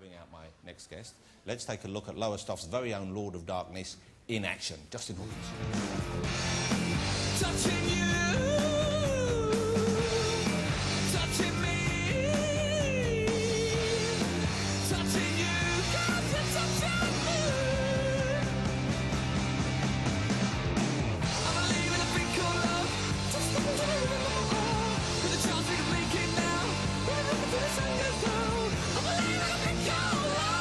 bring out my next guest. Let's take a look at Lowestoft's very own Lord of Darkness in action, Justin Hawkins. Touching you, touching me, touching you, God, you're touching me. I believe in a thing called love, just the way I remember all. With a chance we can make it now, when I look into the sun goes down. I believe in a thing called love.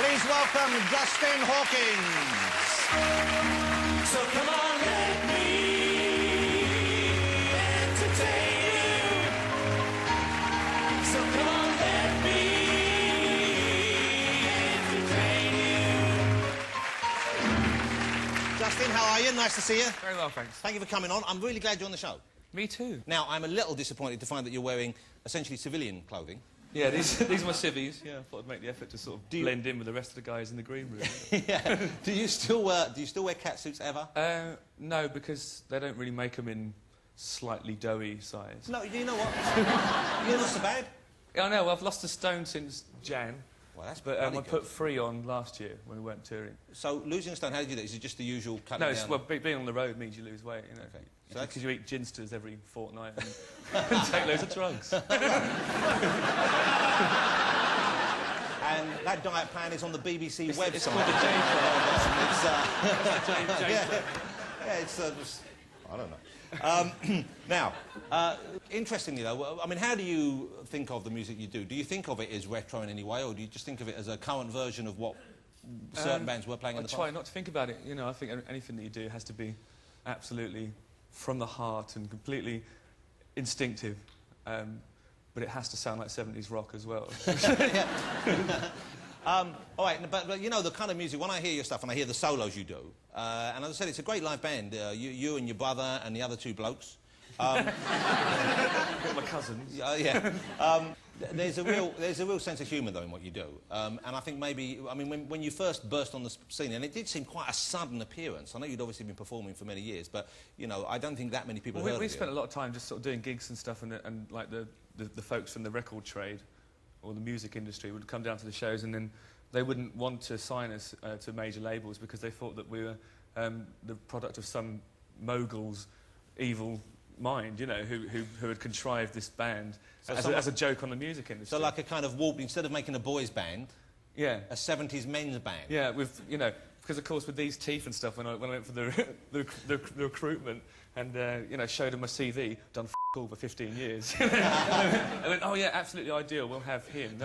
Please welcome Justin Hawkins. So come on, let me entertain you. So come on, let me entertain you. Justin, how are you? Nice to see you. Very well, thanks. Thank you for coming on. I'm really glad you're on the show. Me too. Now, I'm a little disappointed to find that you're wearing essentially civilian clothing. Yeah, these are my civvies. Yeah, I thought I'd make the effort to sort of blend in with the rest of the guys in the green room. Yeah. Do you still wear catsuits ever? No, because they don't really make them in slightly doughy size. No, you know what? You're not so bad. Yeah, I know. Well, I've lost a stone since Jan. Well, that's But bloody I good. put 3 on last year when we weren't touring. So, losing a stone, how did you do that? Is it just the usual cutting No, down? well, being on the road means you lose weight, you know. Okay. So Because you eat ginsters every fortnight and, and take loads of drugs. And that diet plan is on the BBC website. It's called the J Plan. Yeah, it's just, I don't know. Now, interestingly though, I mean, how do you think of the music you do? Do you think of it as retro in any way, or do you just think of it as a current version of what certain bands were playing in the past? I try not to think about it. You know, I think anything that you do has to be absolutely from the heart and completely instinctive. But it has to sound like 70s rock as well. All right, but you know, the kind of music, when I hear your stuff and I hear the solos you do, and as I said, it's a great live band, you and your brother and the other 2 blokes. My cousins. Yeah. There's a real sense of humour, though, in what you do. And I think maybe, I mean, when you first burst on the scene, and it did seem quite a sudden appearance. I know you'd obviously been performing for many years, but, you know, I don't think that many people heard of you. We spent a lot of time just sort of doing gigs and stuff, and like the folks from the record trade or the music industry would come down to the shows, and then they wouldn't want to sign us to major labels because they thought that we were the product of some mogul's evil mind, you know, who had contrived this band as a joke on the music industry. So like a kind of warped, instead of making a boys' band, yeah, a 70s men's band. Yeah, with, you know, because of course with these teeth and stuff, when I went for the recruitment and you know, showed them my CV, done all for 15 years. I went, oh yeah, absolutely ideal, we'll have him.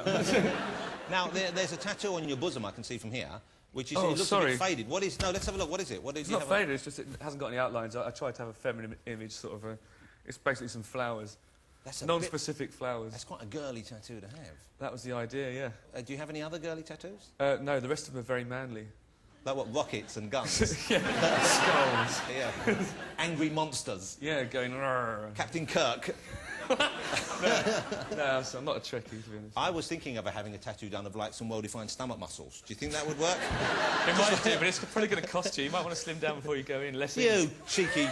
Now there's a tattoo on your bosom I can see from here, which is, Oh, it looks sorry. a bit faded. What is? No, let's have a look. What is it? What is It's not faded, it's just it hasn't got any outlines. I tried to have a feminine image, sort of it's basically some flowers. That's a non-specific flowers. That's quite a girly tattoo to have. That was the idea, yeah. Do you have any other girly tattoos? No, the rest of them are very manly. Like what, rockets and guns? Yeah, skulls. Yeah. Angry monsters. Yeah, going... Captain Kirk. No, so I'm not a Trekkie, to be honest. I was thinking of having a tattoo done of like some well-defined stomach muscles. Do you think that would work? It might do, but it's probably going to cost you. You might want to slim down before you go in. Less You cheeky,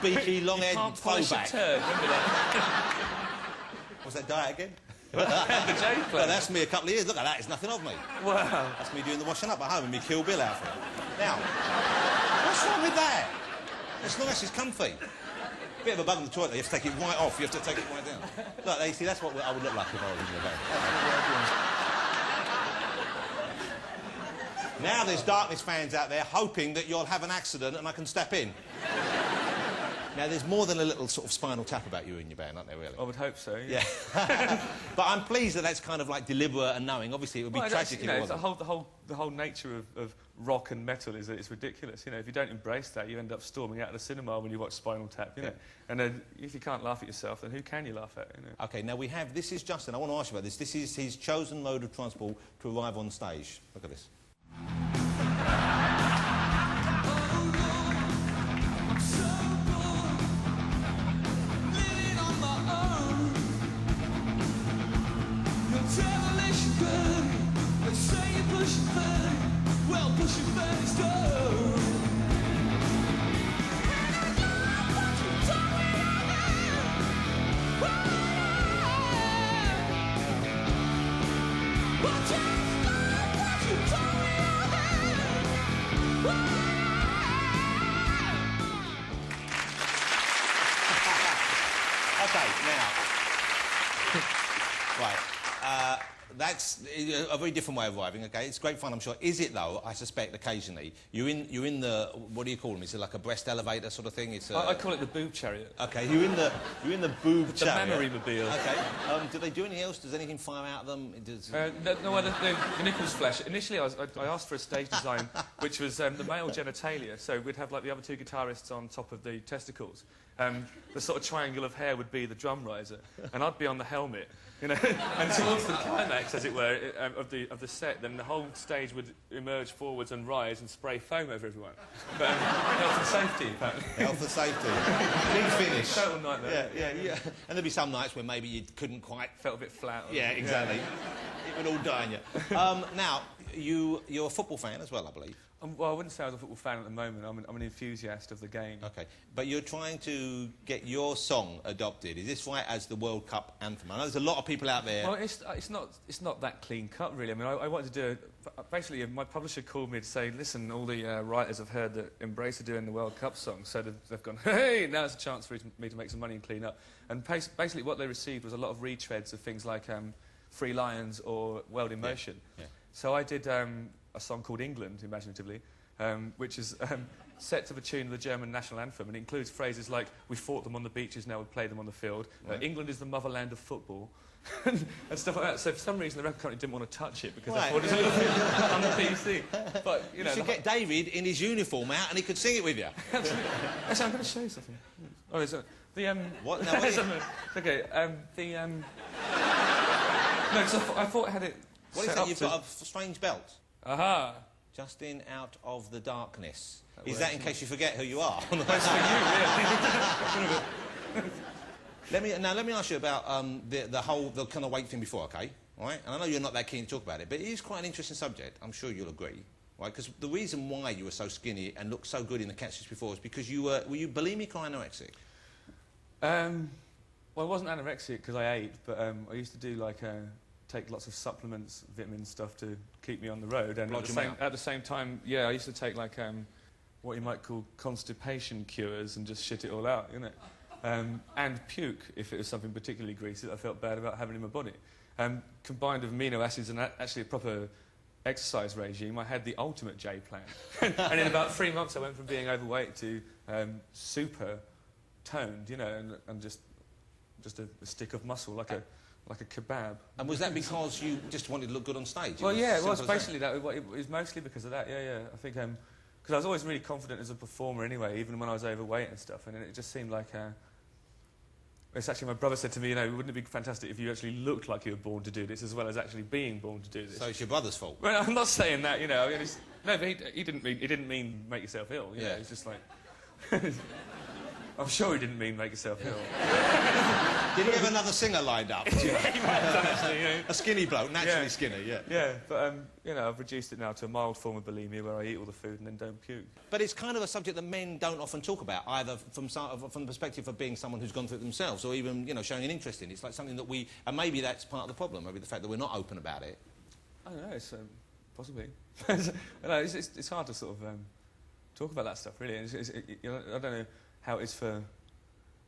beaky, long-haired throwback. throwback. What's that diet again? The J Plan. Well, that's me a couple of years. Look at that, it's nothing of me. Wow. That's me doing the washing up at home in my Kill Bill outfit. Now, what's wrong with that? It's nice, it's comfy. Bit of a bug in the toilet, you have to take it right off, you have to take it right down. Look, you see, that's what I would look like if I was in your band. Now there's Darkness fans out there hoping that you'll have an accident and I can step in. Now, there's more than a little sort of Spinal Tap about you in your band, aren't there, really? I would hope so, yeah. But I'm pleased that that's kind of, like, deliberate and knowing. Obviously, it would be tragic if it wasn't. The whole nature of rock and metal is that it's ridiculous. You know, if you don't embrace that, you end up storming out of the cinema when you watch Spinal Tap, you know. And then if you can't laugh at yourself, then who can you laugh at, you know? OK, now we have... This is Justin. I want to ask you about this. This is his chosen mode of transport to arrive on stage. Look at this. now... right. That's a very different way of arriving, OK? It's great fun, I'm sure. Is it, though, I suspect, occasionally, you're in the... What do you call them? Is it like a breast elevator sort of thing? It's I call it the boob chariot. OK, you're in the boob chariot. The memory-mobile. OK. Do they do anything else? Does anything fire out of them? No, the nipples flesh. Initially, I asked for a stage design, which was the male genitalia, so we'd have, like, the other two guitarists on top of the testicles. The sort of triangle of hair would be the drum riser, and I'd be on the helmet, you know. And towards the climax, as it were, of the set, then the whole stage would emerge forwards and rise and spray foam over everyone. But health and safety, apparently. Health and safety. Big finish. Total nightmare. Yeah. And there'd be some nights where maybe you couldn't quite... Felt a bit flat. Yeah, exactly. It would all die on you. Now, you're a football fan as well, I believe. Well, I wouldn't say I was a football fan at the moment. I'm an enthusiast of the game. OK. But you're trying to get your song adopted. Is this right as the World Cup anthem? I know there's a lot of people out there... Well, it's not that clean cut, really. I mean, I wanted to do... Basically, my publisher called me to say, listen, all the writers have heard that Embrace are doing the World Cup song, so they've gone, hey, now's a chance for me to make some money and clean up. And basically what they received was a lot of retreads of things like Free Lions or World in Motion. Yeah. So I did... a song called England, imaginatively, which is set to the tune of the German national anthem, and it includes phrases like, we fought them on the beaches, now we play them on the field, right. England is the motherland of football, and stuff like that. So for some reason the record company didn't want to touch it, because I thought it was a little bit on the PC. But, you know... You should get David in his uniform out and he could sing it with you. Actually, I'm going to show you something. Oh, there's a... What? No, what is it? OK, No, because I thought I had it... What is that? You've got a strange belt. Aha! Just in out of the darkness. Is that in case you forget who you are? That's for you, yeah. Let me ask you about the kind of weight thing before, OK? All right? And I know you're not that keen to talk about it, but it is quite an interesting subject. I'm sure you'll agree. Right? Because the reason why you were so skinny and looked so good in the catches before is because you were you bulimic or anorexic? Well, I wasn't anorexic because I ate, but I used to do, like... take lots of supplements, vitamin stuff to keep me on the road, and at the same time, yeah, I used to take like what you might call constipation cures and just shit it all out, you know, and puke if it was something particularly greasy that I felt bad about having in my body. Combined with amino acids and actually a proper exercise regime, I had the ultimate J plan. And in about 3 months, I went from being overweight to super toned, you know, and just a stick of muscle, like a kebab. And was that because you just wanted to look good on stage? Well, yeah, it was basically that. It was mostly because of that, yeah. I think, because I was always really confident as a performer anyway, even when I was overweight and stuff, and it just seemed like... It's actually, my brother said to me, you know, wouldn't it be fantastic if you actually looked like you were born to do this, as well as actually being born to do this? So it's your brother's fault? Well, I'm not saying that, you know. I mean, no, but he didn't mean make yourself ill, you know. It's just like... I'm sure he didn't mean make yourself ill. Did he have another singer lined up? He might have done, actually, you know. A skinny bloke, naturally skinny, yeah. Yeah, but, you know, I've reduced it now to a mild form of bulimia where I eat all the food and then don't puke. But it's kind of a subject that men don't often talk about, either from the perspective of being someone who's gone through it themselves, or even, you know, showing an interest in it. It's like something that we... And maybe that's part of the problem, maybe the fact that we're not open about it. I don't know, it's... possibly. It's hard to sort of talk about that stuff, really. You know, I don't know how it is for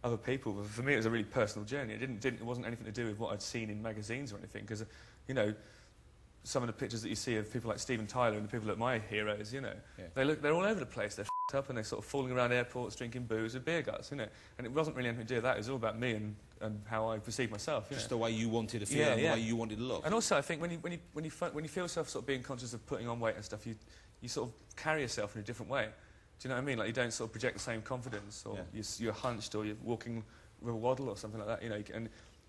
other people, but for me it was a really personal journey. It wasn't anything to do with what I'd seen in magazines or anything, because, you know, some of the pictures that you see of people like Steven Tyler and the people that are my heroes, you know, they're all over the place. They're f***ed up and they're sort of falling around airports, drinking booze with beer guts, you know. And it wasn't really anything to do with that. It was all about me and how I perceived myself. Just the way you wanted to feel, and the way you wanted to look. And also, I think when you feel yourself sort of being conscious of putting on weight and stuff, you sort of carry yourself in a different way. Do you know what I mean? Like, you don't sort of project the same confidence, or you're hunched, or you're walking with a waddle or something like that, you know.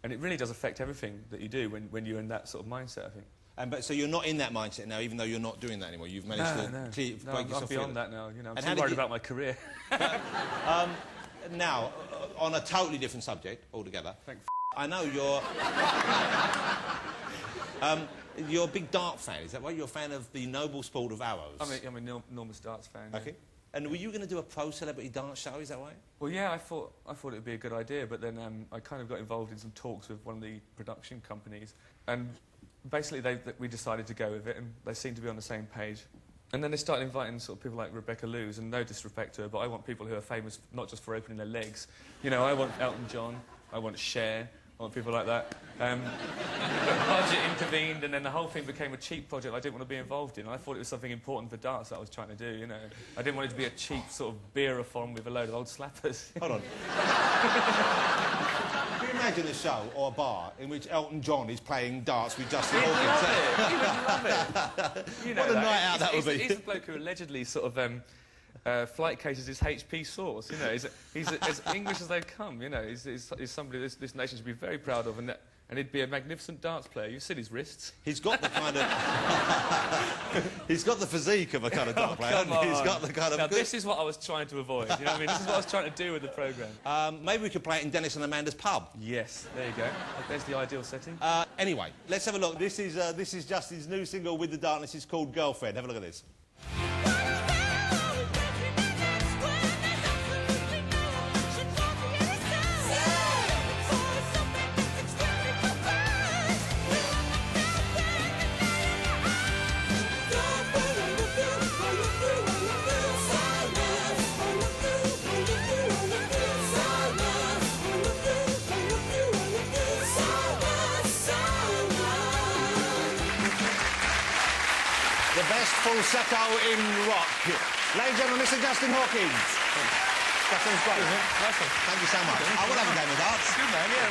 And it really does affect everything that you do when you're in that sort of mindset, I think. So you're not in that mindset now, even though you're not doing that anymore. You've managed to break yourself. I'm beyond that now. You know, I'm too worried about my career. Now, on a totally different subject altogether. I know you're a big dart fan. Is that right? You're a fan of the noble sport of arrows. I'm an enormous darts fan. Okay. Yeah. And were you going to do a pro celebrity dance show, is that right? Well, yeah, I thought it would be a good idea, but then I kind of got involved in some talks with one of the production companies, and basically we decided to go with it, and they seemed to be on the same page. And then they started inviting sort of people like Rebecca Lewis, and no disrespect to her, but I want people who are famous not just for opening their legs. You know, I want Elton John, I want Cher, I want people like that. But budget intervened, and then the whole thing became a cheap project I didn't want to be involved in. I thought it was something important for darts that I was trying to do, you know. I didn't want it to be a cheap sort of beer-a-thon with a load of old slappers. Hold on. Can you imagine a show or a bar in which Elton John is playing darts with Justin Hawkins? He would love it. You know, What a night out that would be. He's the bloke who allegedly sort of flight cases his HP sauce, you know. He's as English as they come, you know. He's somebody this nation should be very proud of, and he'd be a magnificent darts player. You've seen his wrists. He's got the kind of... he's got the physique of a kind of dart player, hasn't he? He's got the kind of... Now, this is what I was trying to avoid, you know what I mean? This is what I was trying to do with the programme. Maybe we could play it in Dennis and Amanda's pub. Yes, there you go. There's the ideal setting. Anyway, let's have a look. This is Justin's new single with the darkness. It's called Girlfriend. Have a look at this. The best falsetto in rock. Ladies and gentlemen, Mr. Justin Hawkins. Justin's great. Nice one. Thank you so much. I will have a game of darts. Good man, yeah.